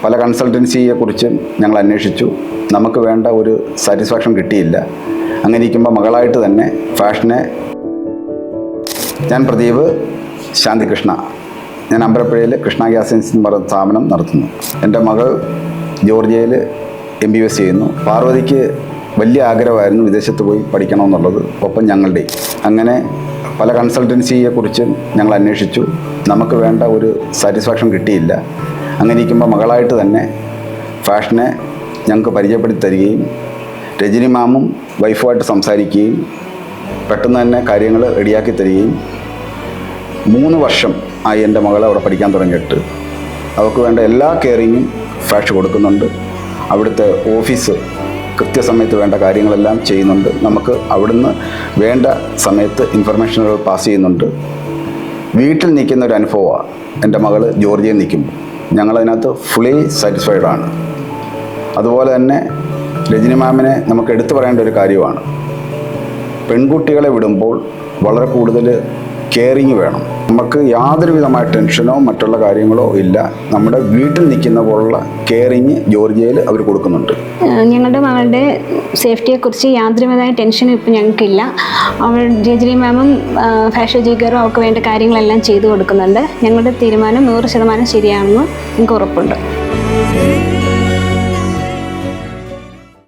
പല കൺസൾട്ടൻസിയെക്കുറിച്ചും ഞങ്ങൾ അന്വേഷിച്ചു. നമുക്ക് വേണ്ട ഒരു സാറ്റിസ്ഫാക്ഷൻ കിട്ടിയില്ല. അങ്ങനെ ഇരിക്കുമ്പോൾ മകളായിട്ട് തന്നെ ഫാഷനെ ഞാൻ പ്രദീപ് ശാന്തികൃഷ്ണ, ഞാൻ അമ്പലപ്പുഴയിൽ കൃഷ്ണ ഗ്യാസ് ഏജൻസി എന്ന് പറയുന്ന സ്ഥാപനം നടത്തുന്നു. എൻ്റെ മകൾ ജോർജിയയിൽ MBBS ചെയ്യുന്നു. പാർവതിക്ക് വലിയ ആഗ്രഹമായിരുന്നു വിദേശത്ത് പോയി പഠിക്കണമെന്നുള്ളത്, ഒപ്പം ഞങ്ങളുടെ. അങ്ങനെ പല കൺസൾട്ടൻസിയെക്കുറിച്ചും ഞങ്ങൾ അന്വേഷിച്ചു. നമുക്ക് വേണ്ട ഒരു സാറ്റിസ്ഫാക്ഷൻ കിട്ടിയില്ല. അങ്ങനെ ഇരിക്കുമ്പോൾ മകളായിട്ട് തന്നെ ഫാഷനെ ഞങ്ങൾക്ക് പരിചയപ്പെടുത്തി തരികയും രജനി മാമും വൈഫുമായിട്ട് സംസാരിക്കുകയും പെട്ടെന്ന് തന്നെ കാര്യങ്ങൾ റെഡിയാക്കി തരികയും 3 വർഷം ആയി എൻ്റെ മകളെ അവിടെ പഠിക്കാൻ തുടങ്ങിയിട്ട്. അവർക്ക് വേണ്ട എല്ലാ കെയറിങ്ങും ഫാഷ് കൊടുക്കുന്നുണ്ട്. അവിടുത്തെ ഓഫീസ് കൃത്യസമയത്ത് വേണ്ട കാര്യങ്ങളെല്ലാം ചെയ്യുന്നുണ്ട്. നമുക്ക് അവിടുന്ന് വേണ്ട സമയത്ത് ഇൻഫർമേഷനുകൾ പാസ് ചെയ്യുന്നുണ്ട്. വീട്ടിൽ നിൽക്കുന്ന ഒരു അനുഭവമാണ് എൻ്റെ മകൾ ജോർജിയയിൽ നിൽക്കുമ്പോൾ. ഞങ്ങളതിനകത്ത് ഫുള്ളി സാറ്റിസ്ഫൈഡ് ആണ്. അതുപോലെ തന്നെ രജനി മാമിനെ നമുക്ക് എടുത്തു പറയേണ്ട ഒരു കാര്യമാണ്, പെൺകുട്ടികളെ വിടുമ്പോൾ വളരെ കൂടുതൽ കെയറിങ് വേണം. നമുക്ക് യാതൊരു വിധമായ ടെൻഷനോ മറ്റുള്ള കാര്യങ്ങളോ ഇല്ല. നമ്മുടെ വീട്ടിൽ നിൽക്കുന്ന പോലുള്ള കെയറിങ് ജോർജിയയിൽ അവർ കൊടുക്കുന്നുണ്ട്. ഞങ്ങളുടെ മകളുടെ സേഫ്റ്റിയെക്കുറിച്ച് യാതൊരുവിധമായ ടെൻഷനും ഇപ്പം ഞങ്ങൾക്കില്ല. അവൾ രജനി മാമും ഫാഷൻ ജിഗറും അവർക്ക് വേണ്ട കാര്യങ്ങളെല്ലാം ചെയ്തു കൊടുക്കുന്നുണ്ട്. ഞങ്ങളുടെ തീരുമാനം 100% ശരിയാണെന്ന് എനിക്ക് ഉറപ്പുണ്ട്.